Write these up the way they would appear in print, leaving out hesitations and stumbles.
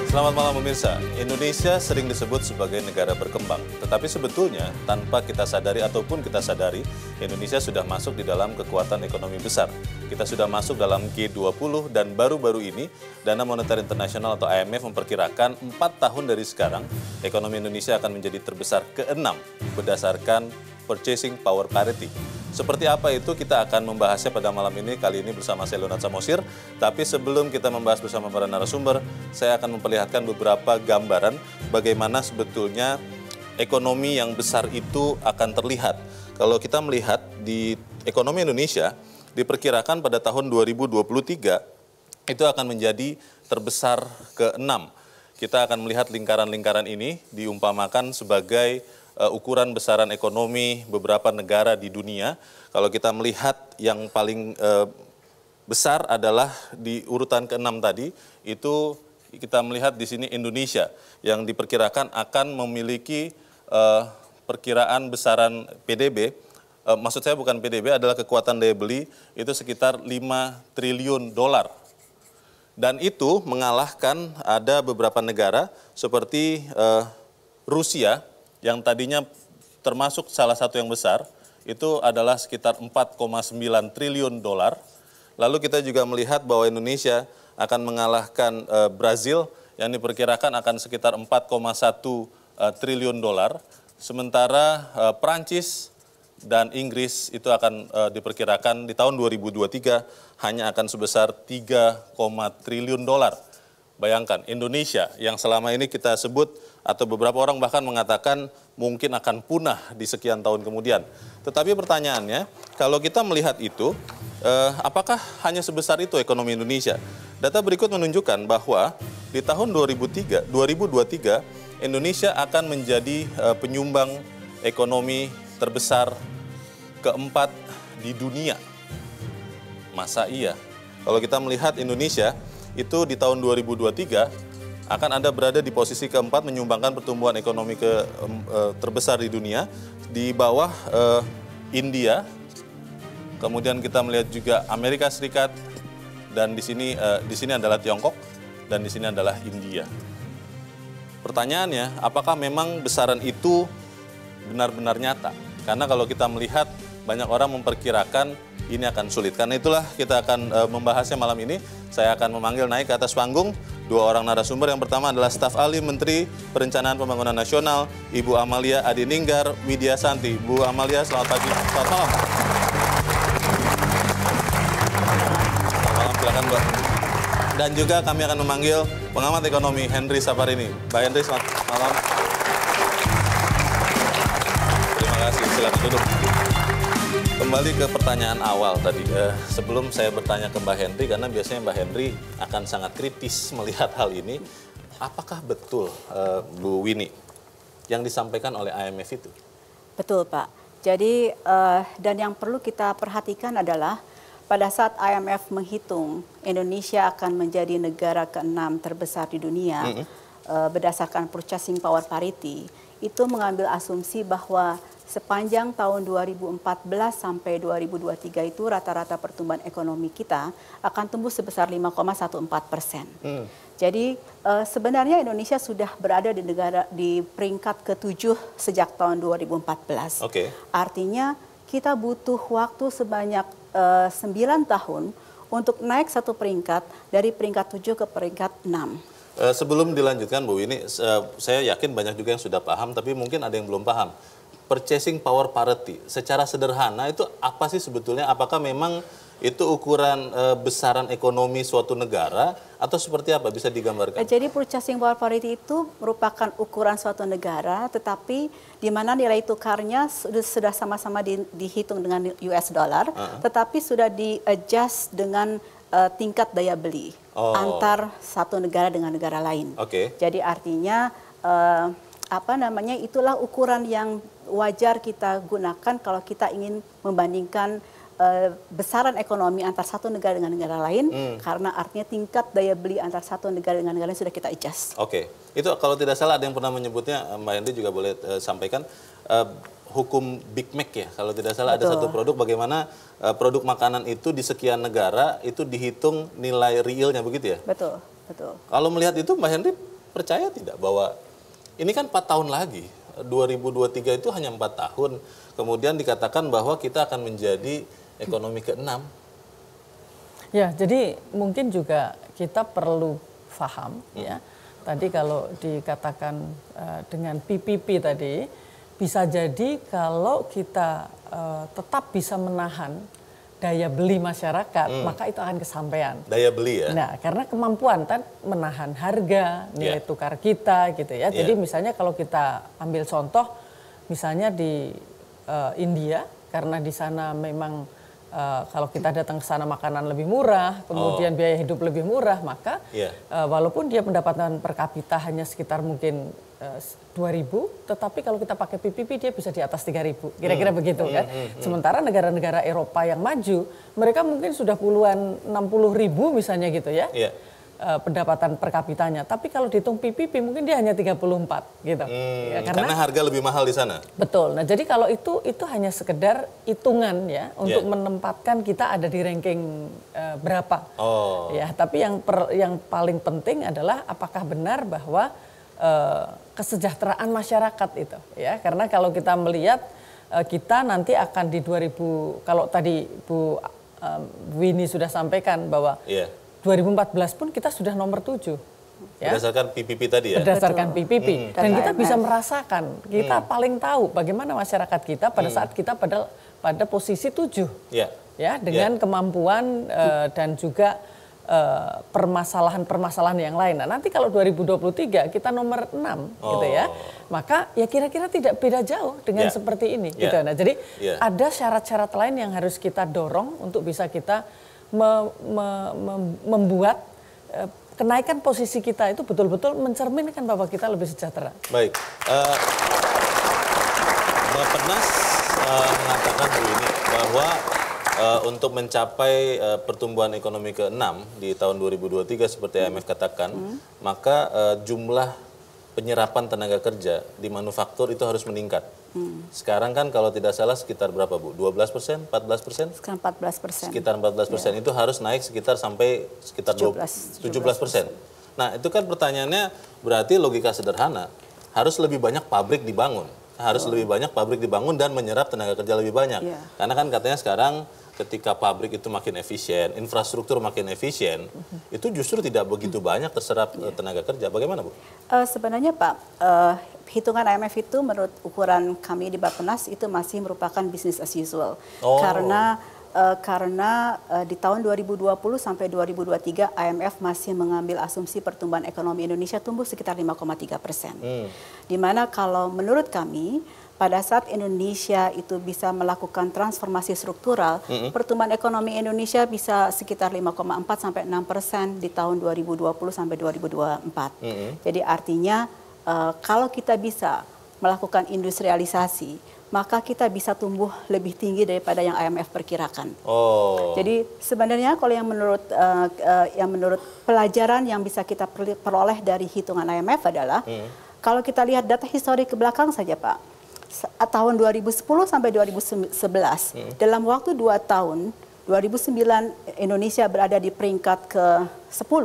Selamat malam pemirsa. Indonesia sering disebut sebagai negara berkembang. Tetapi sebetulnya tanpa kita sadari ataupun kita sadari, Indonesia sudah masuk di dalam kekuatan ekonomi besar. Kita sudah masuk dalam G20 dan baru-baru ini Dana Moneter Internasional atau IMF memperkirakan 4 tahun dari sekarang ekonomi Indonesia akan menjadi terbesar ke-6 berdasarkan purchasing power parity. Seperti apa itu kita akan membahasnya pada malam ini, kali ini bersama saya Leonard Samosir. Tapi sebelum kita membahas bersama para narasumber, saya akan memperlihatkan beberapa gambaran bagaimana sebetulnya ekonomi yang besar itu akan terlihat. Kalau kita melihat di ekonomi Indonesia, diperkirakan pada tahun 2023 itu akan menjadi terbesar ke-6. Kita akan melihat lingkaran-lingkaran ini diumpamakan sebagai ukuran besaran ekonomi beberapa negara di dunia. Kalau kita melihat yang paling besar adalah di urutan ke-6 tadi, itu kita melihat di sini Indonesia yang diperkirakan akan memiliki perkiraan besaran PDB, maksud saya bukan PDB, adalah kekuatan daya beli itu sekitar 5 triliun dolar. Dan itu mengalahkan ada beberapa negara seperti Rusia, yang tadinya termasuk salah satu yang besar, itu adalah sekitar 4,9 triliun dolar. Lalu kita juga melihat bahwa Indonesia akan mengalahkan Brazil yang diperkirakan akan sekitar 4,1 triliun dolar. Sementara Prancis dan Inggris itu akan diperkirakan di tahun 2023 hanya akan sebesar 3, triliun dolar. Bayangkan, Indonesia yang selama ini kita sebut atau beberapa orang bahkan mengatakan mungkin akan punah di sekian tahun kemudian. Tetapi pertanyaannya, kalau kita melihat itu, apakah hanya sebesar itu ekonomi Indonesia? Data berikut menunjukkan bahwa di tahun 2023, Indonesia akan menjadi penyumbang ekonomi terbesar keempat di dunia. Masa iya? Kalau kita melihat Indonesia, itu di tahun 2023 akan ada berada di posisi keempat menyumbangkan pertumbuhan ekonomi terbesar di dunia, di bawah India. Kemudian kita melihat juga Amerika Serikat, dan di sini adalah Tiongkok, dan di sini adalah India. Pertanyaannya, apakah memang besaran itu benar-benar nyata? Karena kalau kita melihat, banyak orang memperkirakan ini akan sulit. Karena itulah kita akan membahasnya malam ini. Saya akan memanggil naik ke atas panggung dua orang narasumber. Yang pertama adalah staf ahli Menteri Perencanaan Pembangunan Nasional, Ibu Amalia Adininggar Widyasanti. Bu Amalia, selamat pagi. Selamat malam. Selamat malam, silakan Mbak. Dan juga kami akan memanggil pengamat ekonomi Henry Saparini. Mbak Henry, selamat malam. Terima kasih, silakan duduk. Kembali ke pertanyaan awal tadi, sebelum saya bertanya ke Mbak Henry, karena biasanya Mbak Henry akan sangat kritis melihat hal ini, apakah betul Bu Winnie yang disampaikan oleh IMF itu? Betul Pak, jadi dan yang perlu kita perhatikan adalah pada saat IMF menghitung Indonesia akan menjadi negara ke-6 terbesar di dunia berdasarkan purchasing power parity, itu mengambil asumsi bahwa sepanjang tahun 2014 sampai 2023 itu rata-rata pertumbuhan ekonomi kita akan tumbuh sebesar 5,14%. Jadi sebenarnya Indonesia sudah berada di peringkat ke-7 sejak tahun 2014. Artinya kita butuh waktu sebanyak 9 tahun untuk naik satu peringkat dari peringkat 7 ke peringkat 6. Sebelum dilanjutkan Bu Winnie, saya yakin banyak juga yang sudah paham, tapi mungkin ada yang belum paham. Purchasing power parity, secara sederhana itu apa sih sebetulnya? Apakah memang itu ukuran besaran ekonomi suatu negara atau seperti apa? Bisa digambarkan? Jadi purchasing power parity itu merupakan ukuran suatu negara, tetapi di mana nilai tukarnya sudah sama-sama dihitung dengan US dollar, tetapi sudah di-adjust dengan tingkat daya beli antar satu negara dengan negara lain. Jadi artinya itulah ukuran yang wajar kita gunakan kalau kita ingin membandingkan besaran ekonomi antar satu negara dengan negara lain, karena artinya tingkat daya beli antar satu negara dengan negara lain sudah kita adjust. Itu kalau tidak salah ada yang pernah menyebutnya, Mbak Henry juga boleh sampaikan, hukum Big Mac ya, kalau tidak salah. Betul. Ada satu produk bagaimana produk makanan itu di sekian negara itu dihitung nilai realnya, begitu ya? Betul, betul. Kalau melihat itu Mbak Henry percaya tidak bahwa ini kan 4 tahun lagi, 2023 itu hanya 4 tahun, kemudian dikatakan bahwa kita akan menjadi ekonomi ke-6. Ya, jadi mungkin juga kita perlu paham ya. Tadi kalau dikatakan dengan PPP tadi, bisa jadi kalau kita tetap bisa menahan daya beli masyarakat, maka itu akan kesampaian. Daya beli ya? Nah, karena kemampuan kan menahan harga, nilai tukar kita gitu ya. Jadi misalnya kalau kita ambil contoh, misalnya di India, karena di sana memang kalau kita datang ke sana makanan lebih murah, kemudian biaya hidup lebih murah, maka walaupun dia pendapatan per kapita hanya sekitar mungkin 2.000, tetapi kalau kita pakai PPP dia bisa di atas 3.000, kira-kira begitu kan. Sementara negara-negara Eropa yang maju, mereka mungkin sudah puluhan 60.000 misalnya gitu ya. Pendapatan per kapitanya. Tapi kalau dihitung PPP mungkin dia hanya 34 gitu. Ya, karena harga lebih mahal di sana. Betul. Nah, jadi kalau itu hanya sekedar hitungan ya untuk menempatkan kita ada di ranking berapa. Ya, tapi yang paling penting adalah apakah benar bahwa kesejahteraan masyarakat itu ya. Karena kalau kita melihat kita nanti akan di 2000, kalau tadi Bu Winnie sudah sampaikan bahwa 2014 pun kita sudah nomor 7. Ya? Berdasarkan PPP tadi ya? Berdasarkan PPP. Dan kita bisa merasakan, kita paling tahu bagaimana masyarakat kita pada saat kita pada posisi 7. Ya, dengan kemampuan dan juga permasalahan-permasalahan yang lain. Nah, nanti kalau 2023 kita nomor 6 gitu ya. Maka ya kira-kira tidak beda jauh dengan seperti ini gitu. Nah, jadi ada syarat-syarat lain yang harus kita dorong untuk bisa kita membuat kenaikan posisi kita itu betul-betul mencerminkan bahwa kita lebih sejahtera. Baik, Bappenas mengatakan ini bahwa untuk mencapai pertumbuhan ekonomi ke-6 di tahun 2023 seperti IMF katakan, maka jumlah penyerapan tenaga kerja di manufaktur itu harus meningkat. Sekarang kan kalau tidak salah sekitar berapa Bu? 12%? 14%? Sekarang 14%. Sekitar 14%. Itu harus naik sekitar 17%. Nah, itu kan pertanyaannya berarti logika sederhana. Harus lebih banyak pabrik dibangun. Harus lebih banyak pabrik dibangun dan menyerap tenaga kerja lebih banyak. Karena kan katanya sekarang ketika pabrik itu makin efisien, infrastruktur makin efisien, itu justru tidak begitu banyak terserap tenaga kerja. Bagaimana Bu? Sebenarnya Pak, hitungan IMF itu menurut ukuran kami di Bappenas itu masih merupakan business as usual. Karena di tahun 2020 sampai 2023 IMF masih mengambil asumsi pertumbuhan ekonomi Indonesia tumbuh sekitar 5,3%. Di mana kalau menurut kami pada saat Indonesia itu bisa melakukan transformasi struktural, pertumbuhan ekonomi Indonesia bisa sekitar 5,4 sampai 6% di tahun 2020 sampai 2024. Jadi artinya kalau kita bisa melakukan industrialisasi, maka kita bisa tumbuh lebih tinggi daripada yang IMF perkirakan. Jadi sebenarnya kalau yang menurut pelajaran yang bisa kita peroleh dari hitungan IMF adalah kalau kita lihat data histori ke belakang saja Pak, tahun 2010 sampai 2011 dalam waktu 2 tahun 2009 Indonesia berada di peringkat ke-10.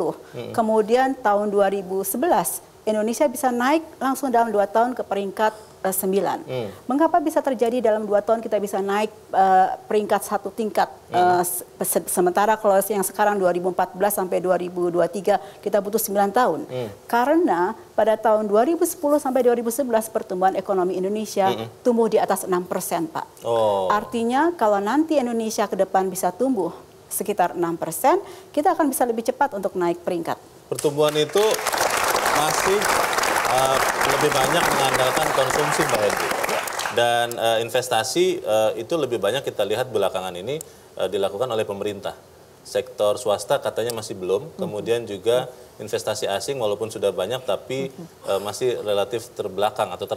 Kemudian tahun 2011 Indonesia bisa naik langsung dalam 2 tahun ke peringkat 9. Mengapa bisa terjadi dalam 2 tahun kita bisa naik peringkat 1 tingkat? Sementara kalau yang sekarang 2014 sampai 2023 kita butuh 9 tahun. Karena pada tahun 2010 sampai 2011 pertumbuhan ekonomi Indonesia tumbuh di atas 6% Pak. Artinya kalau nanti Indonesia ke depan bisa tumbuh sekitar 6%, kita akan bisa lebih cepat untuk naik peringkat. Pertumbuhan itu masih lebih banyak mengandalkan konsumsi Mbak Hendri. Dan investasi itu lebih banyak kita lihat belakangan ini dilakukan oleh pemerintah. Sektor swasta katanya masih belum, kemudian juga investasi asing walaupun sudah banyak tapi masih relatif terbelakang atau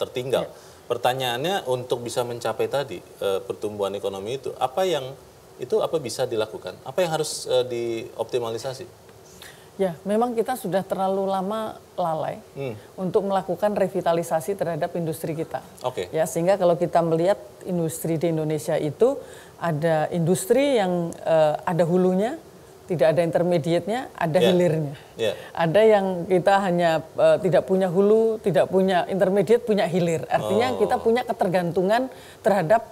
tertinggal. Pertanyaannya untuk bisa mencapai tadi pertumbuhan ekonomi itu apa bisa dilakukan? Apa yang harus dioptimalisasi? Ya, memang kita sudah terlalu lama lalai untuk melakukan revitalisasi terhadap industri kita. Ya, sehingga kalau kita melihat industri di Indonesia itu ada industri yang ada hulunya, tidak ada intermediate-nya, ada hilirnya. Ada yang kita hanya tidak punya hulu, tidak punya intermediate, punya hilir. Artinya kita punya ketergantungan terhadap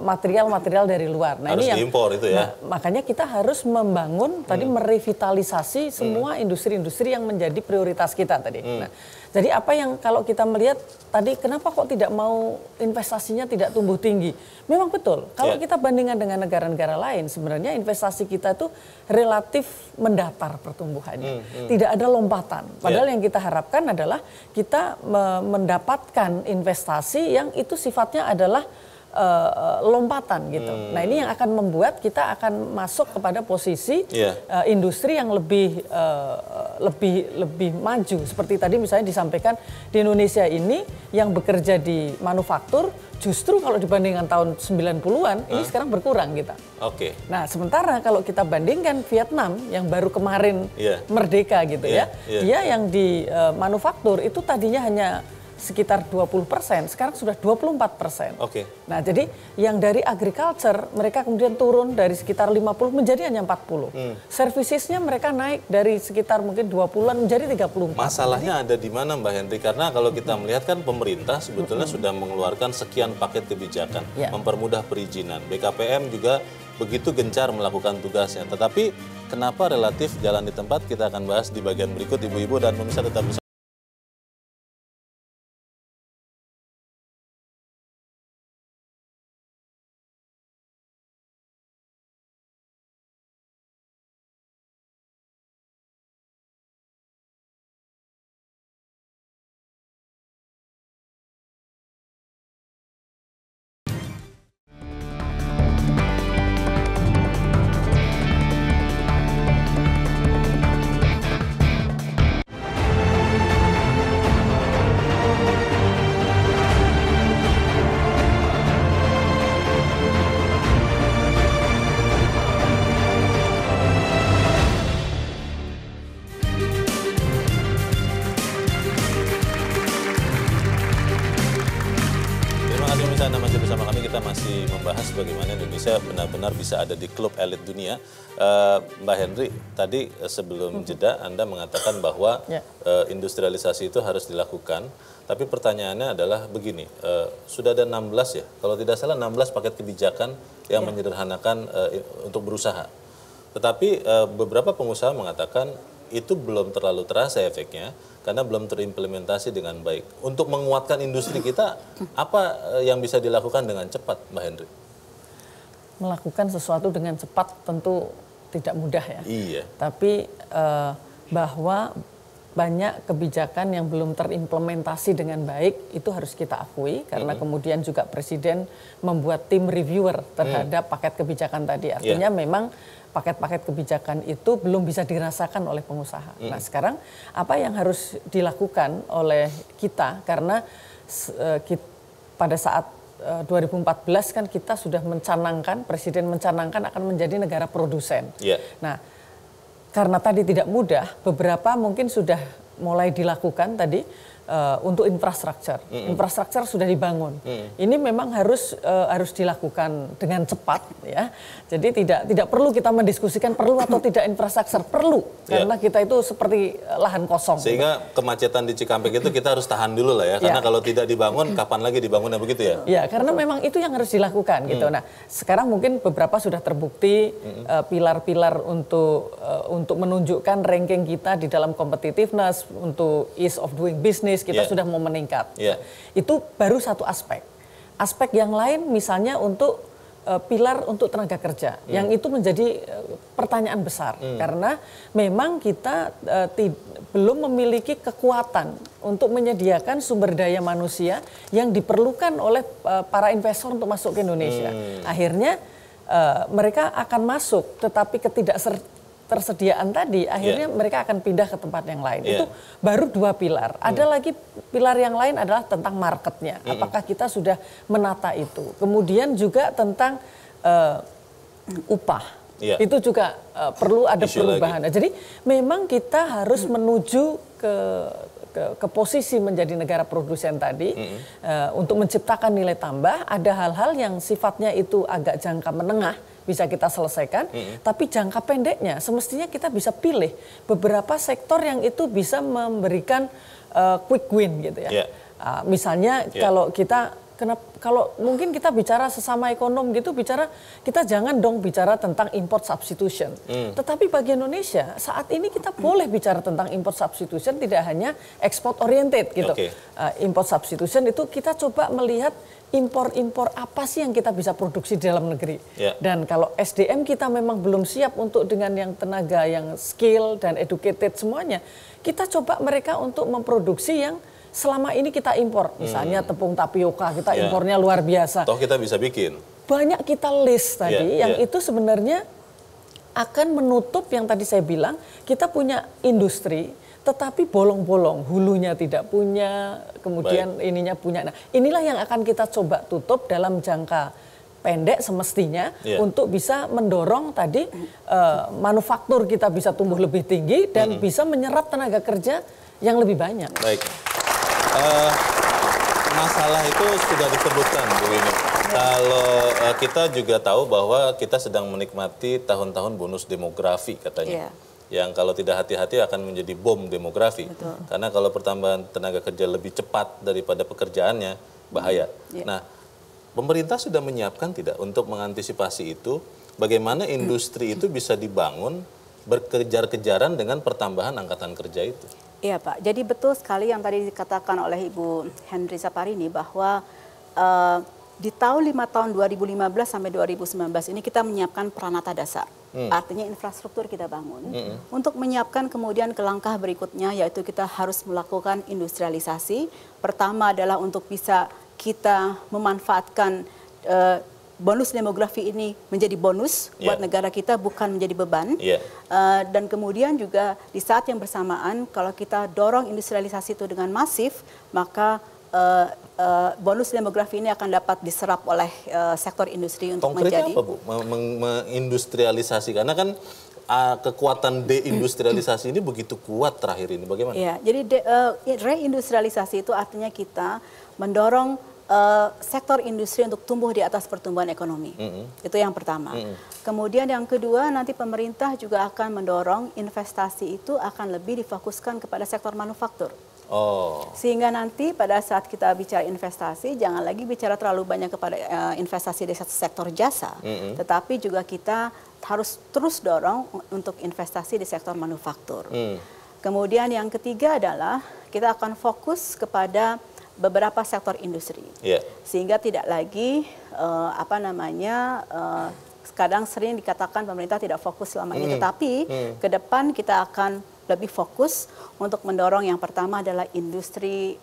material-material dari luar. Nah, harus ini yang diimpor itu ya. Nah, makanya kita harus membangun tadi merevitalisasi semua industri-industri yang menjadi prioritas kita tadi. Nah, jadi apa yang kalau kita melihat tadi kenapa kok tidak mau investasinya tidak tumbuh tinggi? Memang betul. Kalau kita bandingkan dengan negara-negara lain, sebenarnya investasi kita itu relatif mendatar pertumbuhannya. Tidak ada lompatan. Padahal yang kita harapkan adalah kita mendapatkan investasi yang itu sifatnya adalah lompatan gitu. Nah, ini yang akan membuat kita akan masuk kepada posisi industri yang lebih maju. Seperti tadi misalnya disampaikan di Indonesia ini yang bekerja di manufaktur justru kalau dibandingkan tahun 90-an ini sekarang berkurang kita. Oke. Nah, sementara kalau kita bandingkan Vietnam yang baru kemarin merdeka gitu dia yang di manufaktur itu tadinya hanya sekitar 20%, sekarang sudah 24%. Oke. Nah, jadi yang dari agriculture mereka kemudian turun dari sekitar 50 menjadi hanya 40. Servicesnya mereka naik dari sekitar mungkin 20-an menjadi 34. Masalahnya ada di mana Mbak Henry? Karena kalau kita melihat kan pemerintah sebetulnya sudah mengeluarkan sekian paket kebijakan, mempermudah perizinan. BKPM juga begitu gencar melakukan tugasnya. Tetapi kenapa relatif jalan di tempat? Kita akan bahas di bagian berikut, ibu-ibu dan pemirsa tetap bersama. Anda masih bersama kami, kita masih membahas bagaimana Indonesia benar-benar bisa ada di klub elit dunia. Mbak Henry, tadi sebelum jeda Anda mengatakan bahwa industrialisasi itu harus dilakukan, tapi pertanyaannya adalah begini, sudah ada 16 ya, kalau tidak salah 16 paket kebijakan yang menyederhanakan untuk berusaha. Tetapi beberapa pengusaha mengatakan itu belum terlalu terasa efeknya karena belum terimplementasi dengan baik. Untuk menguatkan industri kita, apa yang bisa dilakukan dengan cepat, Mbak Henry? Melakukan sesuatu dengan cepat tentu tidak mudah ya. Iya. Tapi bahwa banyak kebijakan yang belum terimplementasi dengan baik itu harus kita akui karena kemudian juga Presiden membuat tim reviewer terhadap paket kebijakan tadi. Artinya memang paket-paket kebijakan itu belum bisa dirasakan oleh pengusaha. Nah, sekarang apa yang harus dilakukan oleh kita karena pada saat 2014 kan kita sudah mencanangkan, Presiden mencanangkan akan menjadi negara produsen. Nah, karena tadi tidak mudah, beberapa mungkin sudah mulai dilakukan tadi untuk infrastruktur. Infrastruktur sudah dibangun. Ini memang harus dilakukan dengan cepat ya. Jadi tidak perlu kita mendiskusikan perlu atau tidak infrastruktur, perlu karena kita itu seperti lahan kosong. Sehingga kemacetan di Cikampek itu kita harus tahan dulu lah ya, karena kalau tidak dibangun kapan lagi dibangunnya begitu ya? Ya, karena memang itu yang harus dilakukan gitu. Nah, sekarang mungkin beberapa sudah terbukti pilar-pilar untuk menunjukkan ranking kita di dalam competitiveness, untuk ease of doing business kita sudah mau meningkat. Itu baru satu aspek. Aspek yang lain misalnya untuk pilar untuk tenaga kerja, yang itu menjadi pertanyaan besar karena memang kita belum memiliki kekuatan untuk menyediakan sumber daya manusia yang diperlukan oleh para investor untuk masuk ke Indonesia. Akhirnya mereka akan masuk, tetapi ketidaksediaan tadi akhirnya mereka akan pindah ke tempat yang lain. Itu baru dua pilar. Ada lagi pilar yang lain adalah tentang marketnya. Apakah kita sudah menata itu? Kemudian juga tentang upah. Itu juga perlu ada perubahan. Nah, jadi memang kita harus menuju ke posisi menjadi negara produsen tadi untuk menciptakan nilai tambah. Ada hal-hal yang sifatnya itu agak jangka menengah bisa kita selesaikan. Tapi jangka pendeknya semestinya kita bisa pilih beberapa sektor yang itu bisa memberikan quick win gitu ya. Misalnya kalau kita kalau mungkin kita bicara sesama ekonom gitu, kita jangan dong bicara tentang import substitution. Tetapi bagi Indonesia saat ini kita boleh bicara tentang import substitution, tidak hanya export oriented gitu. Import substitution itu kita coba melihat impor apa sih yang kita bisa produksi di dalam negeri. Dan kalau SDM kita memang belum siap untuk dengan yang tenaga yang skill dan educated semuanya, kita coba mereka untuk memproduksi yang selama ini kita impor, misalnya tepung tapioka kita impornya luar biasa. Toh kita bisa bikin. Banyak kita list tadi yang itu sebenarnya akan menutup yang tadi saya bilang, kita punya industri tetapi bolong-bolong, hulunya tidak punya, kemudian ininya punya. Nah, inilah yang akan kita coba tutup dalam jangka pendek semestinya untuk bisa mendorong tadi manufaktur kita bisa tumbuh lebih tinggi dan bisa menyerap tenaga kerja yang lebih banyak. Baik. Masalah itu sudah disebutkan, Bu Winnie. Kalau kita juga tahu bahwa kita sedang menikmati tahun-tahun bonus demografi katanya. Yang kalau tidak hati-hati akan menjadi bom demografi. Karena kalau pertambahan tenaga kerja lebih cepat daripada pekerjaannya, bahaya. Nah, pemerintah sudah menyiapkan tidak untuk mengantisipasi itu? Bagaimana industri itu bisa dibangun berkejar-kejaran dengan pertambahan angkatan kerja itu? Iya Pak, jadi betul sekali yang tadi dikatakan oleh Ibu Henry Saparini bahwa di tahun 5 tahun 2015 sampai 2019 ini kita menyiapkan pranata dasar. Artinya infrastruktur kita bangun untuk menyiapkan kemudian ke langkah berikutnya, yaitu kita harus melakukan industrialisasi. Pertama adalah untuk bisa kita memanfaatkan bonus demografi ini menjadi bonus buat negara kita, bukan menjadi beban. Dan kemudian juga di saat yang bersamaan, kalau kita dorong industrialisasi itu dengan masif, maka bonus demografi ini akan dapat diserap oleh sektor industri untuk konkretnya menjadi. Apa, Bu? Mengindustrialisasi, karena kan kekuatan deindustrialisasi ini begitu kuat terakhir ini. Bagaimana? Ya, jadi reindustrialisasi itu artinya kita mendorong sektor industri untuk tumbuh di atas pertumbuhan ekonomi. Itu yang pertama. Kemudian yang kedua, nanti pemerintah juga akan mendorong investasi itu akan lebih difokuskan kepada sektor manufaktur. Sehingga nanti pada saat kita bicara investasi, jangan lagi bicara terlalu banyak kepada investasi di sektor jasa, tetapi juga kita harus terus dorong untuk investasi di sektor manufaktur. Kemudian yang ketiga adalah kita akan fokus kepada beberapa sektor industri, sehingga tidak lagi kadang sering dikatakan pemerintah tidak fokus selama ini, tetapi ke depan kita akan lebih fokus untuk mendorong yang pertama adalah industri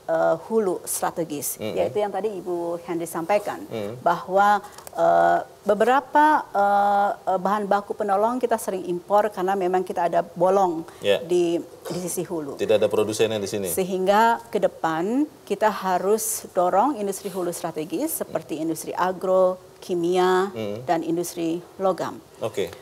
hulu strategis, yaitu yang tadi Ibu Henry sampaikan, bahwa beberapa bahan baku penolong kita sering impor karena memang kita ada bolong di sisi hulu. Tidak ada produsennya di sini. Sehingga ke depan kita harus dorong industri hulu strategis seperti industri agro, kimia, dan industri logam.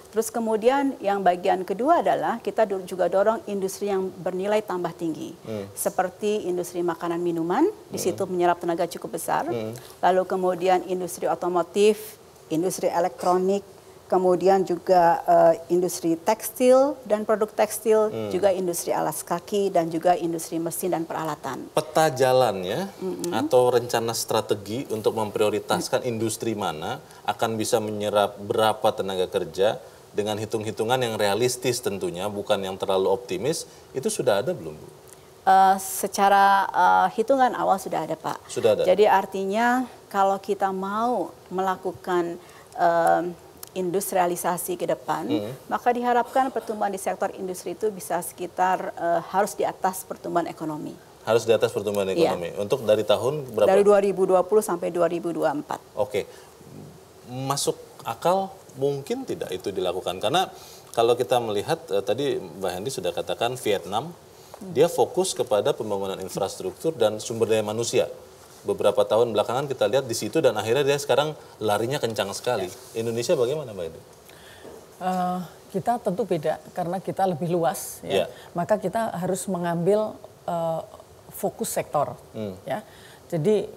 Terus kemudian yang bagian kedua adalah kita juga dorong industri yang bernilai tambah tinggi, seperti industri makanan minuman, di situ menyerap tenaga cukup besar. Lalu kemudian industri otomotif, industri elektronik, kemudian juga industri tekstil dan produk tekstil, juga industri alas kaki dan juga industri mesin dan peralatan. Peta jalannya atau rencana strategi untuk memprioritaskan industri mana akan bisa menyerap berapa tenaga kerja dengan hitung-hitungan yang realistis tentunya, bukan yang terlalu optimis, itu sudah ada belum, Bu? Secara hitungan awal sudah ada, Pak. Sudah ada. Jadi artinya kalau kita mau melakukan industrialisasi ke depan, maka diharapkan pertumbuhan di sektor industri itu bisa sekitar harus di atas pertumbuhan ekonomi. Harus di atas pertumbuhan ekonomi. Untuk dari tahun berapa? Dari 2020 sampai 2024. Masuk akal mungkin tidak itu dilakukan? Karena kalau kita melihat tadi Mbak Hendy sudah katakan Vietnam, dia fokus kepada pembangunan infrastruktur dan sumber daya manusia. Beberapa tahun belakangan kita lihat di situ dan akhirnya dia sekarang larinya kencang sekali. Indonesia bagaimana, Mbak Hendy? Kita tentu beda karena kita lebih luas, ya. Maka kita harus mengambil fokus sektor, ya. Jadi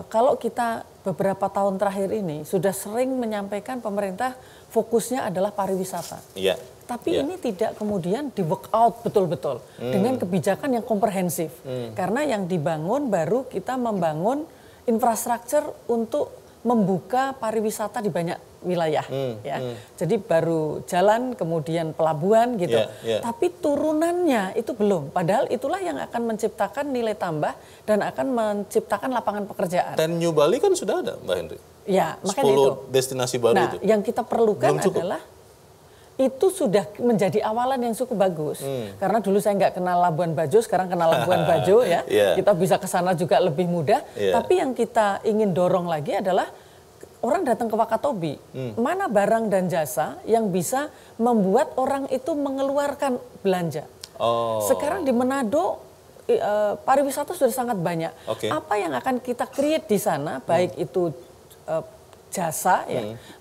kalau kita beberapa tahun terakhir ini sudah sering menyampaikan pemerintah fokusnya adalah pariwisata. Iya. Tapi ini tidak kemudian di work out betul-betul dengan kebijakan yang komprehensif. Karena yang dibangun baru kita membangun infrastruktur untuk membuka pariwisata di banyak wilayah, Jadi baru jalan, kemudian pelabuhan gitu. Tapi turunannya itu belum. Padahal itulah yang akan menciptakan nilai tambah dan akan menciptakan lapangan pekerjaan. Dan New Bali kan sudah ada, Mbak Henry. Ya, makanya 10 itu. destinasi baru itu. Yang kita perlukan adalah itu sudah menjadi awalan yang cukup bagus. Karena dulu saya nggak kenal Labuan Bajo, sekarang kenal Labuan Bajo ya. Kita bisa ke sana juga lebih mudah. Tapi yang kita ingin dorong lagi adalah orang datang ke Wakatobi, mana barang dan jasa yang bisa membuat orang itu mengeluarkan belanja. Sekarang di Manado pariwisata sudah sangat banyak. Apa yang akan kita create di sana, baik itu jasa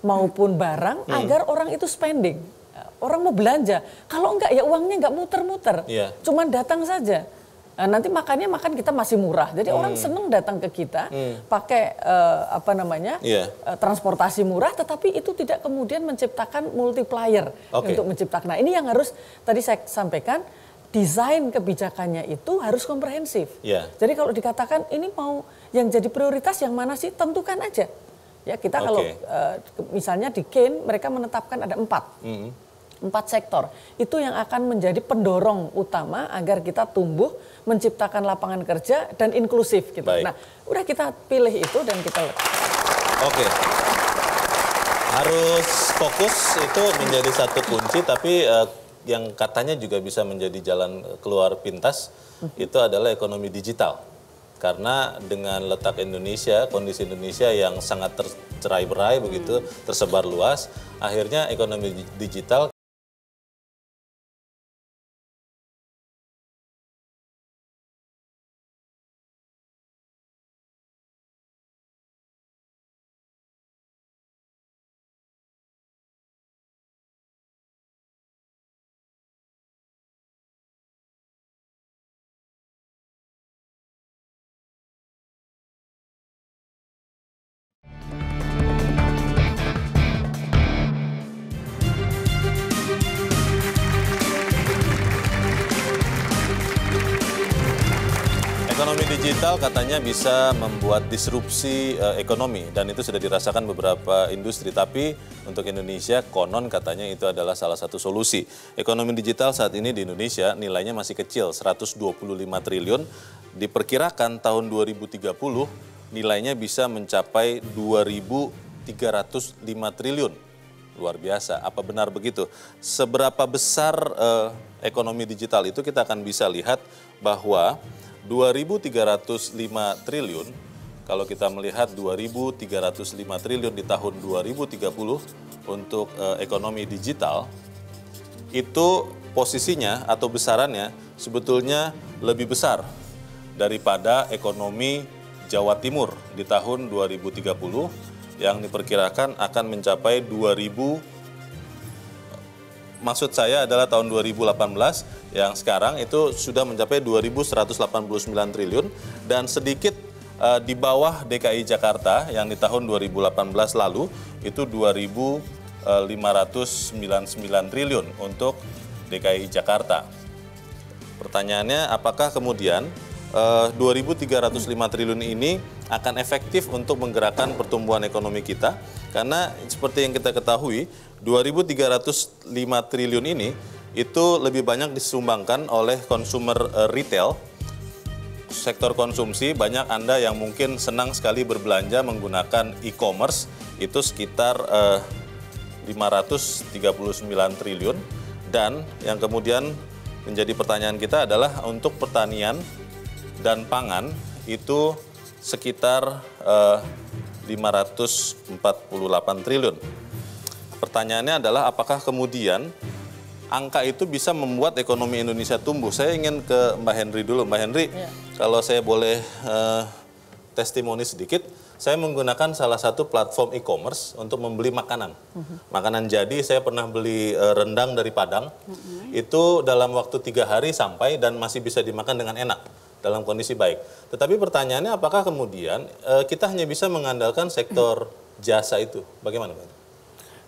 maupun barang, agar orang itu spending. Orang mau belanja, kalau enggak ya uangnya enggak muter-muter, cuman datang saja. Nah, nanti makan kita masih murah, jadi orang seneng datang ke kita pakai transportasi murah, tetapi itu tidak kemudian menciptakan multiplier untuk menciptakan. Nah, ini yang harus tadi saya sampaikan, desain kebijakannya itu harus komprehensif. Jadi kalau dikatakan ini mau yang jadi prioritas yang mana sih, tentukan aja. Ya kita kalau misalnya di Kane mereka menetapkan ada 4 sektor. Itu yang akan menjadi pendorong utama agar kita tumbuh, menciptakan lapangan kerja dan inklusif gitu. Nah, udah kita pilih itu dan kita harus fokus itu menjadi satu kunci, tapi yang katanya juga bisa menjadi jalan keluar pintas itu adalah ekonomi digital. Karena dengan letak Indonesia, kondisi Indonesia yang sangat tercerai-berai begitu, tersebar luas, akhirnya ekonomi digital ekonomi digital katanya bisa membuat disrupsi ekonomi dan itu sudah dirasakan beberapa industri. Tapi untuk Indonesia konon katanya itu adalah salah satu solusi. Ekonomi digital saat ini di Indonesia nilainya masih kecil, 125 triliun. Diperkirakan tahun 2030 nilainya bisa mencapai 2.305 triliun. Luar biasa, apa benar begitu? Seberapa besar ekonomi digital itu kita akan bisa lihat bahwa 2.305 triliun, kalau kita melihat 2.305 triliun di tahun 2030 untuk ekonomi digital, itu posisinya atau besarannya sebetulnya lebih besar daripada ekonomi Jawa Timur di tahun 2030 yang diperkirakan akan mencapai 2.000. Maksud saya adalah tahun 2018 yang sekarang itu sudah mencapai 2.189 triliun dan sedikit di bawah DKI Jakarta yang di tahun 2018 lalu itu 2.599 triliun untuk DKI Jakarta. Pertanyaannya apakah kemudian 2.305 triliun ini akan efektif untuk menggerakkan pertumbuhan ekonomi kita? Karena seperti yang kita ketahui, 2.305 triliun ini itu lebih banyak disumbangkan oleh konsumer retail, sektor konsumsi. Banyak Anda yang mungkin senang sekali berbelanja menggunakan e-commerce, itu sekitar 539 triliun. Dan yang kemudian menjadi pertanyaan kita adalah untuk pertanian dan pangan itu sekitar 548 triliun. Pertanyaannya adalah apakah kemudian angka itu bisa membuat ekonomi Indonesia tumbuh? Saya ingin ke Mbak Henry dulu. Mbak Henry, kalau saya boleh testimoni sedikit, saya menggunakan salah satu platform e-commerce untuk membeli makanan. Makanan jadi, saya pernah beli rendang dari Padang. Itu dalam waktu 3 hari sampai dan masih bisa dimakan dengan enak. dalam kondisi baik. Tetapi pertanyaannya apakah kemudian kita hanya bisa mengandalkan sektor jasa itu? Bagaimana Pak?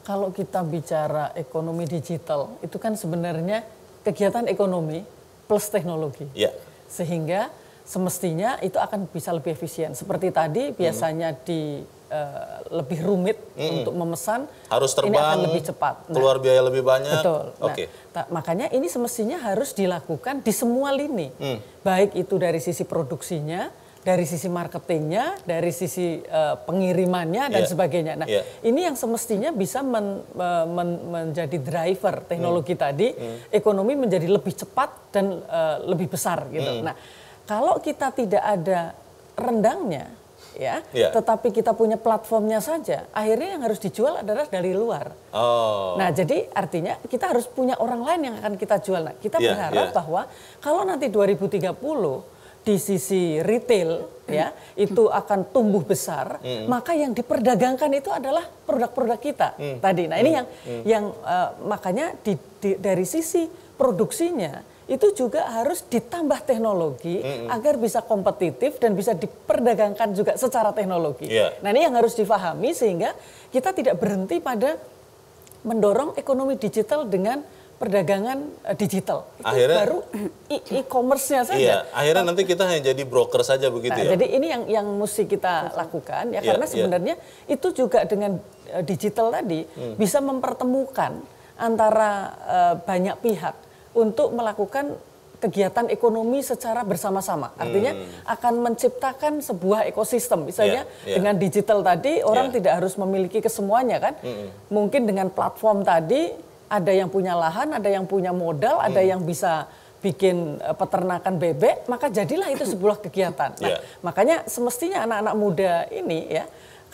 Kalau kita bicara ekonomi digital, itu kan sebenarnya kegiatan ekonomi plus teknologi. Ya. Sehingga semestinya itu akan bisa lebih efisien. Seperti tadi biasanya lebih rumit untuk memesan, harus terbang, ini akan lebih cepat. Keluar biaya lebih banyak. Betul. Oke. Makanya ini semestinya harus dilakukan di semua lini. Baik itu dari sisi produksinya, dari sisi marketingnya, dari sisi pengirimannya dan sebagainya. Nah, ini yang semestinya bisa menjadi driver teknologi tadi, ekonomi menjadi lebih cepat dan lebih besar gitu. Nah, kalau kita tidak ada rendangnya, tetapi kita punya platformnya saja, akhirnya yang harus dijual adalah dari luar. Nah, jadi artinya kita harus punya orang lain yang akan kita jual. Nah, kita berharap bahwa kalau nanti 2030 di sisi retail itu akan tumbuh besar, maka yang diperdagangkan itu adalah produk-produk kita tadi. Nah, ini yang makanya dari sisi produksinya itu juga harus ditambah teknologi agar bisa kompetitif dan bisa diperdagangkan juga secara teknologi. Nah, ini yang harus difahami sehingga kita tidak berhenti pada mendorong ekonomi digital dengan perdagangan digital. Itu akhirnya, baru e-commerce-nya saja. Iya, akhirnya nanti kita hanya jadi broker saja begitu ya. Jadi ini yang mesti kita lakukan ya, karena sebenarnya itu juga dengan digital tadi bisa mempertemukan antara banyak pihak untuk melakukan kegiatan ekonomi secara bersama-sama. Artinya akan menciptakan sebuah ekosistem. Misalnya dengan digital tadi orang tidak harus memiliki kesemuanya kan. Mungkin dengan platform tadi ada yang punya lahan, ada yang punya modal, ada yang bisa bikin peternakan bebek, maka jadilah itu sebuah kegiatan. Nah, makanya semestinya anak-anak muda ini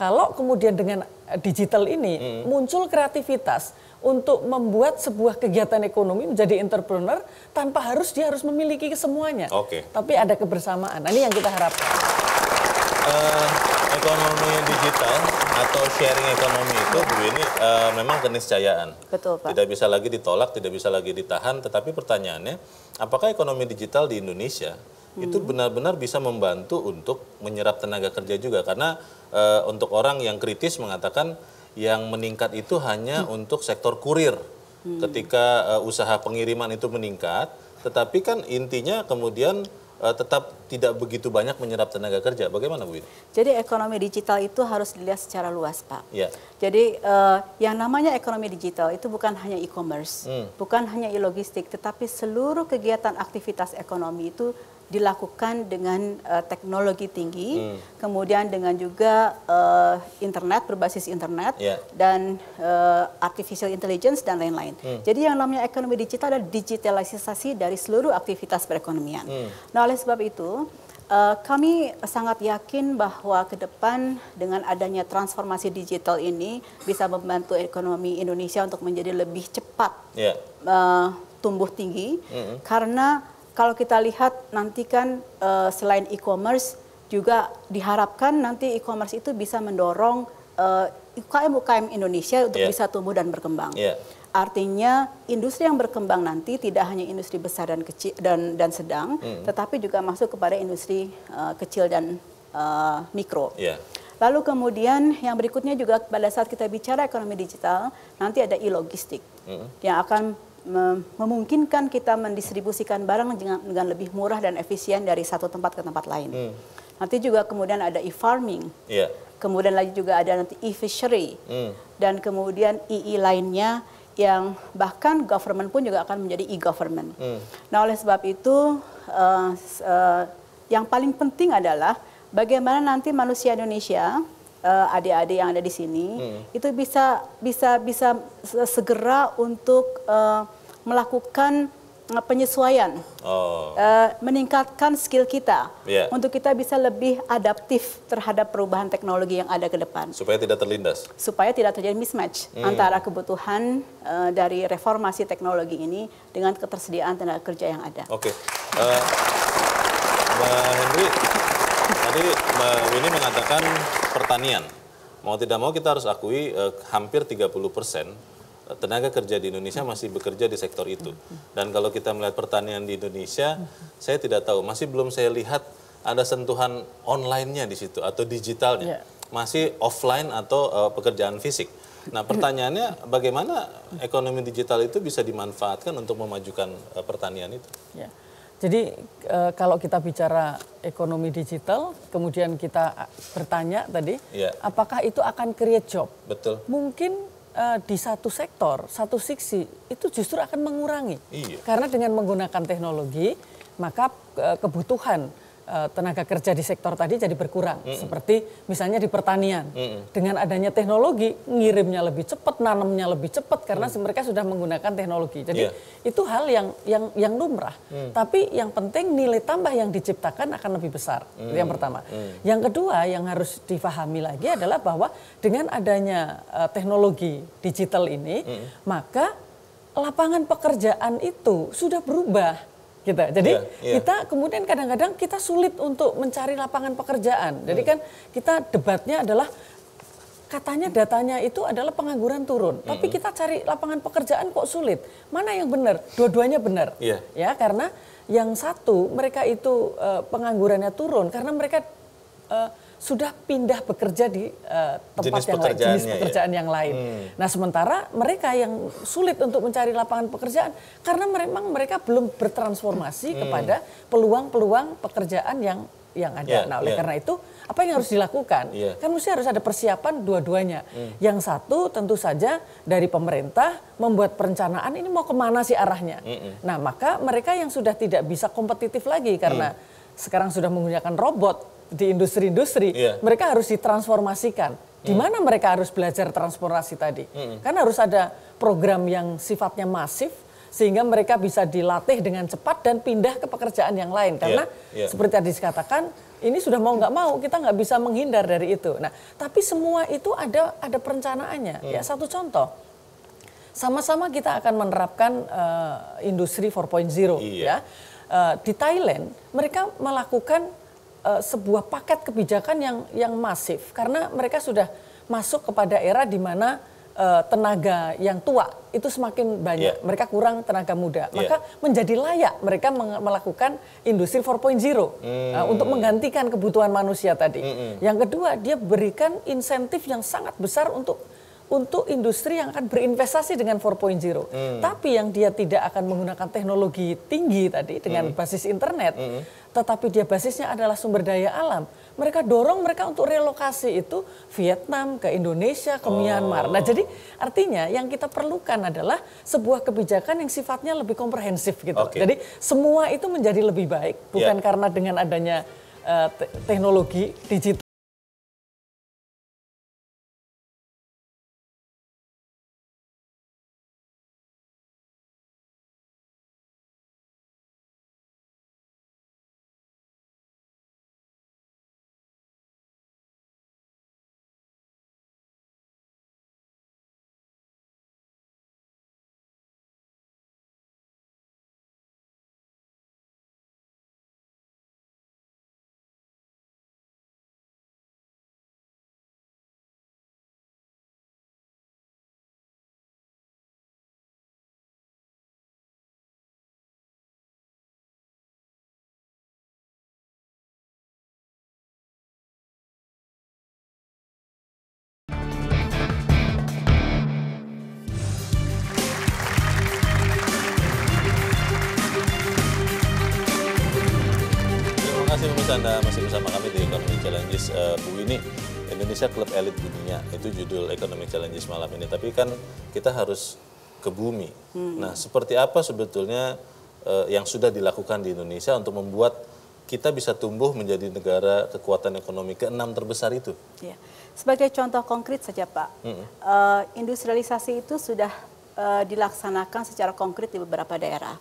kalau kemudian dengan digital ini muncul kreativitas untuk membuat sebuah kegiatan ekonomi menjadi entrepreneur tanpa dia harus memiliki kesemuanya. Tapi ada kebersamaan. Nah, ini yang kita harapkan. Ekonomi digital atau sharing ekonomi itu ini memang keniscayaan. Betul, Pak. Tidak bisa lagi ditolak, tidak bisa lagi ditahan. Tetapi pertanyaannya, apakah ekonomi digital di Indonesia itu benar-benar bisa membantu untuk menyerap tenaga kerja juga? Karena untuk orang yang kritis mengatakan yang meningkat itu hanya untuk sektor kurir. Ketika usaha pengiriman itu meningkat, tetapi kan intinya kemudian tetap tidak begitu banyak menyerap tenaga kerja. Bagaimana Bu? Jadi ekonomi digital itu harus dilihat secara luas, Pak. Jadi yang namanya ekonomi digital itu bukan hanya e-commerce, bukan hanya e-logistik, tetapi seluruh kegiatan aktivitas ekonomi itu dilakukan dengan teknologi tinggi, kemudian dengan juga internet, berbasis internet, dan artificial intelligence dan lain-lain. Jadi yang namanya ekonomi digital adalah digitalisasi dari seluruh aktivitas perekonomian. Nah, oleh sebab itu, kami sangat yakin bahwa ke depan dengan adanya transformasi digital ini bisa membantu ekonomi Indonesia untuk menjadi lebih cepat tumbuh tinggi, karena kalau kita lihat nanti kan selain e-commerce juga diharapkan nanti e-commerce itu bisa mendorong UKM-UKM Indonesia untuk bisa tumbuh dan berkembang. Artinya industri yang berkembang nanti tidak hanya industri besar dan kecil dan sedang, tetapi juga masuk kepada industri kecil dan mikro. Lalu kemudian yang berikutnya juga pada saat kita bicara ekonomi digital, nanti ada e-logistik yang akan memungkinkan kita mendistribusikan barang dengan lebih murah dan efisien dari satu tempat ke tempat lain. Nanti juga kemudian ada e-farming, kemudian lagi juga ada nanti e-fishery, dan kemudian lainnya yang bahkan government pun juga akan menjadi e-government. Nah, oleh sebab itu yang paling penting adalah bagaimana nanti manusia Indonesia, adik-adik yang ada di sini, itu bisa segera untuk melakukan penyesuaian, meningkatkan skill kita untuk kita bisa lebih adaptif terhadap perubahan teknologi yang ada ke depan. Supaya tidak terlindas. Supaya tidak terjadi mismatch antara kebutuhan dari reformasi teknologi ini dengan ketersediaan tenaga kerja yang ada. Mbak Henry, tadi Mbak Winnie mengatakan pertanian. Mau tidak mau kita harus akui hampir 30% tenaga kerja di Indonesia masih bekerja di sektor itu. Dan kalau kita melihat pertanian di Indonesia, saya tidak tahu, masih belum saya lihat ada sentuhan online-nya di situ atau digitalnya. Masih offline atau pekerjaan fisik. Nah, pertanyaannya bagaimana ekonomi digital itu bisa dimanfaatkan untuk memajukan pertanian itu? Ya. Jadi kalau kita bicara ekonomi digital, kemudian kita bertanya tadi, apakah itu akan create job? Betul. Mungkin di satu sektor, satu sisi itu justru akan mengurangi. Karena dengan menggunakan teknologi, maka kebutuhan tenaga kerja di sektor tadi jadi berkurang. Seperti misalnya di pertanian. Dengan adanya teknologi, ngirimnya lebih cepat, nanamnya lebih cepat karena mereka sudah menggunakan teknologi. Jadi itu hal yang lumrah. Tapi yang penting nilai tambah yang diciptakan akan lebih besar. Itu yang pertama. Yang kedua yang harus difahami lagi adalah bahwa dengan adanya teknologi digital ini, maka lapangan pekerjaan itu sudah berubah. Gitu. Jadi kita kemudian kadang-kadang kita sulit untuk mencari lapangan pekerjaan. Jadi kan kita debatnya adalah katanya datanya itu adalah pengangguran turun. Tapi kita cari lapangan pekerjaan kok sulit. Mana yang benar? Dua-duanya benar. Ya, karena yang satu mereka itu penganggurannya turun karena mereka sudah pindah bekerja di tempat yang lain, jenis pekerjaan yang lain. Nah, sementara mereka yang sulit untuk mencari lapangan pekerjaan karena memang mereka belum bertransformasi kepada peluang-peluang pekerjaan yang ada. Nah, oleh karena itu apa yang harus dilakukan? Kan mesti harus ada persiapan dua-duanya. Yang satu tentu saja dari pemerintah membuat perencanaan ini mau kemana sih arahnya. Nah, maka mereka yang sudah tidak bisa kompetitif lagi karena sekarang sudah menggunakan robot di industri-industri, mereka harus ditransformasikan. Di mana mereka harus belajar transformasi tadi? Kan harus ada program yang sifatnya masif, sehingga mereka bisa dilatih dengan cepat dan pindah ke pekerjaan yang lain. Karena seperti tadi dikatakan, ini sudah mau nggak mau, kita nggak bisa menghindar dari itu. Nah, tapi semua itu ada perencanaannya. Ya, satu contoh, sama-sama kita akan menerapkan industri 4.0. Ya. Di Thailand, mereka melakukan sebuah paket kebijakan yang masif karena mereka sudah masuk kepada era di mana tenaga yang tua itu semakin banyak, mereka kurang tenaga muda, maka menjadi layak mereka melakukan industri 4.0 untuk menggantikan kebutuhan manusia tadi. Yang kedua, dia berikan insentif yang sangat besar untuk industri yang akan berinvestasi dengan 4.0. Tapi yang dia tidak akan menggunakan teknologi tinggi tadi dengan basis internet, tetapi dia basisnya adalah sumber daya alam. Mereka dorong mereka untuk relokasi itu Vietnam, ke Indonesia, ke Myanmar. Nah, jadi artinya yang kita perlukan adalah sebuah kebijakan yang sifatnya lebih komprehensif gitu. Jadi semua itu menjadi lebih baik, bukan karena dengan adanya teknologi digital. Terima kasih pemirsa, Anda masih bersama kami di Economic Challenges. Bu Winnie, Indonesia klub elit dunia, itu judul Economic Challenges malam ini. Tapi kan kita harus ke bumi. Nah, seperti apa sebetulnya yang sudah dilakukan di Indonesia untuk membuat kita bisa tumbuh menjadi negara kekuatan ekonomi ke-6 terbesar itu? Ya. Sebagai contoh konkret saja Pak, industrialisasi itu sudah dilaksanakan secara konkret di beberapa daerah.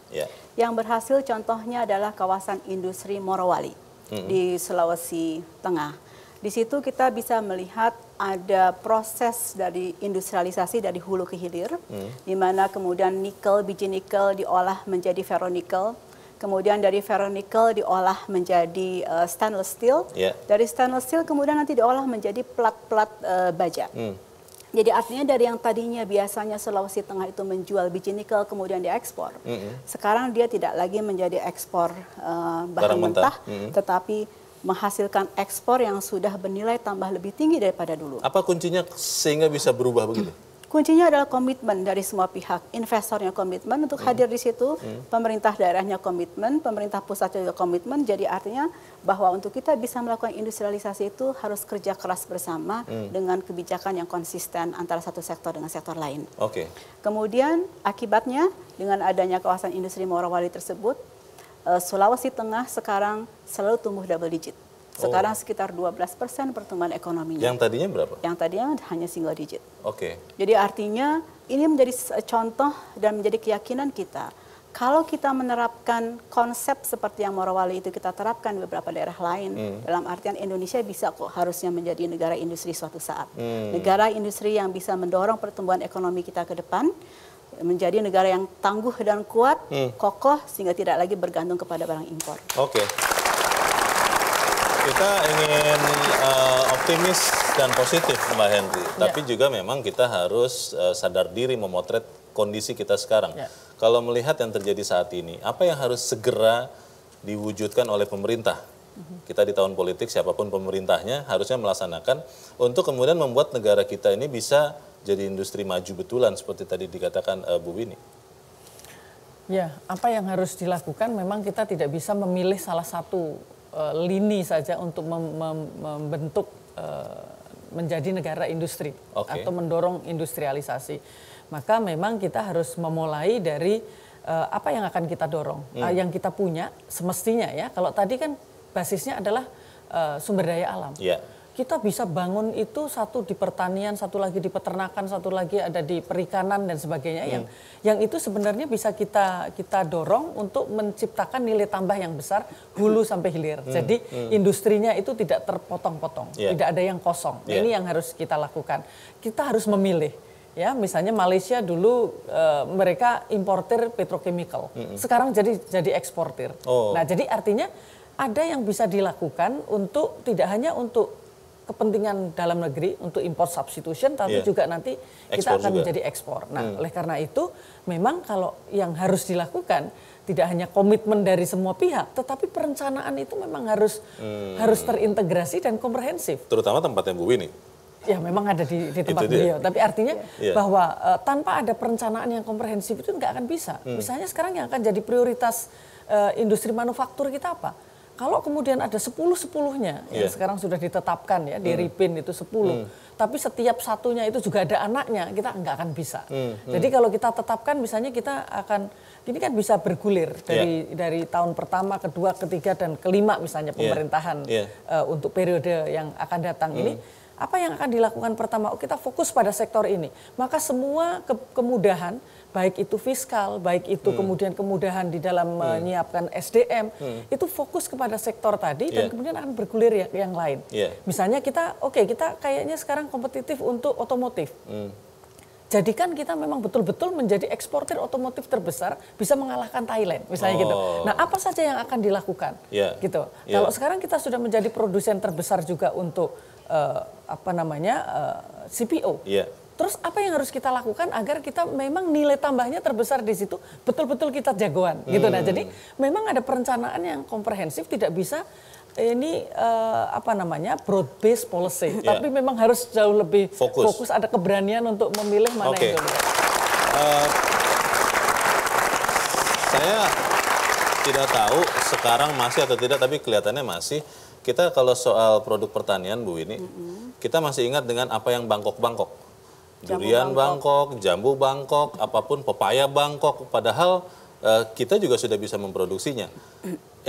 Yang berhasil contohnya adalah kawasan industri Morowali di Sulawesi Tengah. Di situ kita bisa melihat ada proses dari industrialisasi dari hulu ke hilir, di mana kemudian nikel, biji nikel diolah menjadi ferronikel, kemudian dari ferronikel diolah menjadi stainless steel, dari stainless steel kemudian nanti diolah menjadi plat-plat baja. Jadi artinya dari yang tadinya biasanya Sulawesi Tengah itu menjual biji nikel kemudian diekspor, sekarang dia tidak lagi menjadi ekspor bahan mentah, tetapi menghasilkan ekspor yang sudah bernilai tambah lebih tinggi daripada dulu. Apa kuncinya sehingga bisa berubah begitu? Kuncinya adalah komitmen dari semua pihak. Investornya komitmen untuk hadir di situ, pemerintah daerahnya komitmen, pemerintah pusat juga komitmen. Jadi artinya bahwa untuk kita bisa melakukan industrialisasi itu harus kerja keras bersama dengan kebijakan yang konsisten antara satu sektor dengan sektor lain. Kemudian akibatnya dengan adanya kawasan industri Morowali tersebut, Sulawesi Tengah sekarang selalu tumbuh double digit. Sekarang sekitar 12% pertumbuhan ekonominya. Yang tadinya berapa? Yang tadinya hanya single digit. Oke. Jadi artinya ini menjadi contoh dan menjadi keyakinan kita. Kalau kita menerapkan konsep seperti yang Morowali itu kita terapkan di beberapa daerah lain, dalam artian Indonesia bisa kok harusnya menjadi negara industri suatu saat. Negara industri yang bisa mendorong pertumbuhan ekonomi kita ke depan, menjadi negara yang tangguh dan kuat, kokoh, sehingga tidak lagi bergantung kepada barang impor. Kita ingin optimis dan positif, Mbak Henry. Tapi juga memang kita harus sadar diri memotret kondisi kita sekarang. Kalau melihat yang terjadi saat ini, apa yang harus segera diwujudkan oleh pemerintah? Kita di tahun politik, siapapun pemerintahnya harusnya melaksanakan untuk kemudian membuat negara kita ini bisa jadi industri maju betulan seperti tadi dikatakan Bu Winnie. Ya, apa yang harus dilakukan memang kita tidak bisa memilih salah satu lini saja untuk membentuk menjadi negara industri atau mendorong industrialisasi. Maka memang kita harus memulai dari apa yang akan kita dorong, yang kita punya semestinya ya. Kalau tadi kan basisnya adalah sumber daya alam. Kita bisa bangun itu satu di pertanian, satu lagi di peternakan, satu lagi ada di perikanan dan sebagainya. Yang itu sebenarnya bisa kita dorong untuk menciptakan nilai tambah yang besar hulu sampai hilir. Jadi industrinya itu tidak terpotong-potong, tidak ada yang kosong. Ini yang harus kita lakukan. Kita harus memilih. Ya, misalnya Malaysia dulu mereka importir petrochemical, sekarang jadi eksportir. Nah, jadi artinya ada yang bisa dilakukan untuk tidak hanya untuk kepentingan dalam negeri untuk import substitution, tapi juga nanti kita akan menjadi ekspor. Nah, oleh karena itu memang kalau yang harus dilakukan tidak hanya komitmen dari semua pihak, tetapi perencanaan itu memang harus terintegrasi dan komprehensif. Terutama tempatnya Bu Winnie. Ya, memang ada di tempat beliau. Tapi artinya bahwa tanpa ada perencanaan yang komprehensif itu nggak akan bisa. Misalnya sekarang yang akan jadi prioritas industri manufaktur kita apa? Kalau kemudian ada 10-10-nya yang sekarang sudah ditetapkan ya, di RIPIN itu 10. Tapi setiap satunya itu juga ada anaknya, kita nggak akan bisa. Jadi kalau kita tetapkan misalnya kita akan, ini kan bisa bergulir dari tahun pertama, kedua, ketiga, dan kelima misalnya pemerintahan untuk periode yang akan datang ini. Apa yang akan dilakukan pertama? Oh, kita fokus pada sektor ini. Maka semua kemudahan, baik itu fiskal, baik itu kemudian kemudahan di dalam menyiapkan SDM, itu fokus kepada sektor tadi dan kemudian akan bergulir yang lain. Misalnya kita kayaknya sekarang kompetitif untuk otomotif. Jadikan kita memang betul-betul menjadi eksportir otomotif terbesar, bisa mengalahkan Thailand, misalnya gitu. Nah, apa saja yang akan dilakukan? Gitu. Kalau sekarang kita sudah menjadi produsen terbesar juga untuk CPO. Terus apa yang harus kita lakukan agar kita memang nilai tambahnya terbesar di situ, betul-betul kita jagoan gitu. Nah, jadi memang ada perencanaan yang komprehensif, tidak bisa ini broad based policy, tapi memang harus jauh lebih fokus, ada keberanian untuk memilih mana yang dulu. Saya tidak tahu sekarang masih atau tidak, tapi kelihatannya masih. Kita kalau soal produk pertanian, Bu Winnie, kita masih ingat dengan apa yang Bangkok-Bangkok. Durian Bangkok, jambu Bangkok, apapun, pepaya Bangkok. Padahal kita juga sudah bisa memproduksinya.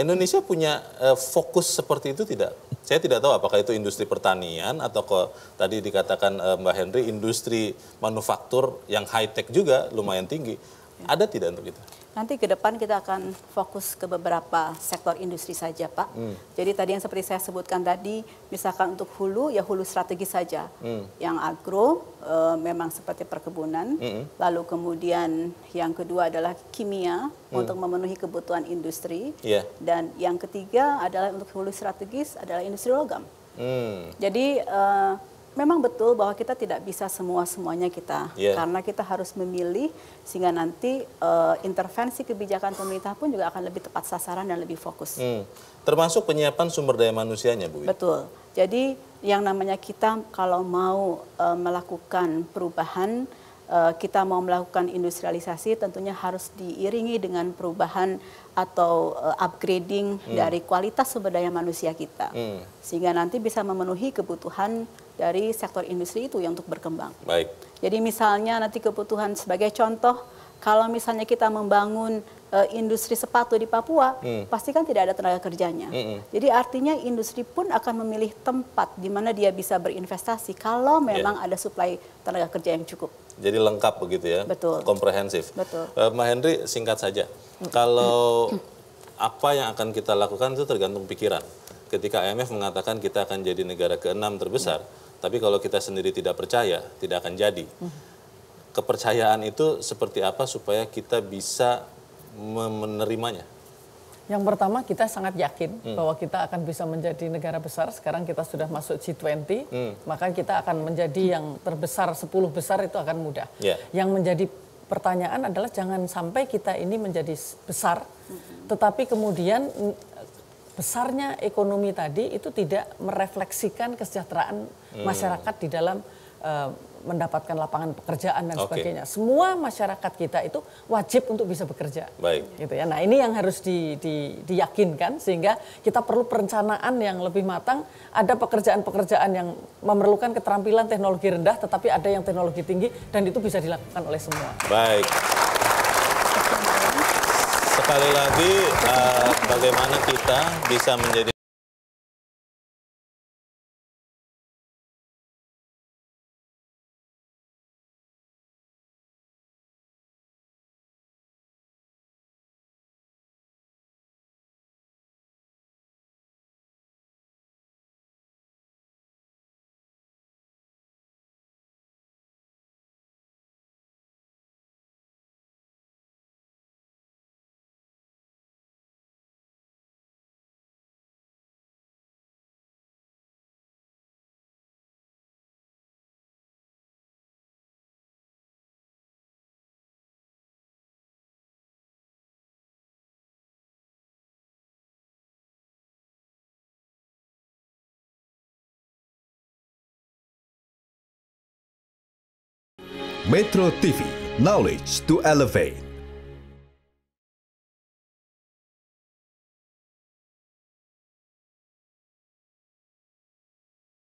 Indonesia punya fokus seperti itu tidak? Saya tidak tahu apakah itu industri pertanian atau tadi dikatakan Mbak Henry, industri manufaktur yang high-tech juga lumayan tinggi. Ada tidak untuk itu? Nanti ke depan kita akan fokus ke beberapa sektor industri saja, Pak. Jadi tadi yang seperti saya sebutkan tadi, misalkan untuk hulu, ya hulu strategis saja. Yang agro memang seperti perkebunan. Lalu kemudian yang kedua adalah kimia untuk memenuhi kebutuhan industri. Dan yang ketiga adalah untuk hulu strategis adalah industri logam. Jadi memang betul bahwa kita tidak bisa semuanya kita, karena kita harus memilih sehingga nanti intervensi kebijakan pemerintah pun juga akan lebih tepat sasaran dan lebih fokus. Termasuk penyiapan sumber daya manusianya, Bu. Betul. Jadi yang namanya kita kalau mau melakukan perubahan, kita mau melakukan industrialisasi tentunya harus diiringi dengan perubahan atau upgrading dari kualitas sumber daya manusia kita. Sehingga nanti bisa memenuhi kebutuhan dari sektor industri itu yang untuk berkembang. Baik. Jadi misalnya nanti kebutuhan sebagai contoh, kalau misalnya kita membangun industri sepatu di Papua, pasti kan tidak ada tenaga kerjanya. Jadi artinya industri pun akan memilih tempat di mana dia bisa berinvestasi kalau memang ada suplai tenaga kerja yang cukup. Jadi lengkap begitu ya, betul, komprehensif. Betul. Mbak Henry, singkat saja, kalau apa yang akan kita lakukan itu tergantung pikiran. Ketika IMF mengatakan kita akan jadi negara ke-6 terbesar, tapi kalau kita sendiri tidak percaya, tidak akan jadi. Kepercayaan itu seperti apa supaya kita bisa menerimanya? Yang pertama, kita sangat yakin bahwa kita akan bisa menjadi negara besar. Sekarang kita sudah masuk G20, maka kita akan menjadi yang terbesar, 10 besar itu akan mudah. Yang menjadi pertanyaan adalah jangan sampai kita ini menjadi besar, tetapi kemudian besarnya ekonomi tadi itu tidak merefleksikan kesejahteraan masyarakat di dalam mendapatkan lapangan pekerjaan dan sebagainya. Semua masyarakat kita itu wajib untuk bisa bekerja. Baik. Gitu ya. Nah, ini yang harus diyakinkan sehingga kita perlu perencanaan yang lebih matang. Ada pekerjaan-pekerjaan yang memerlukan keterampilan teknologi rendah, tetapi ada yang teknologi tinggi dan itu bisa dilakukan oleh semua. Baik. Sekali lagi, bagaimana kita bisa menjadi Metro TV, knowledge to elevate.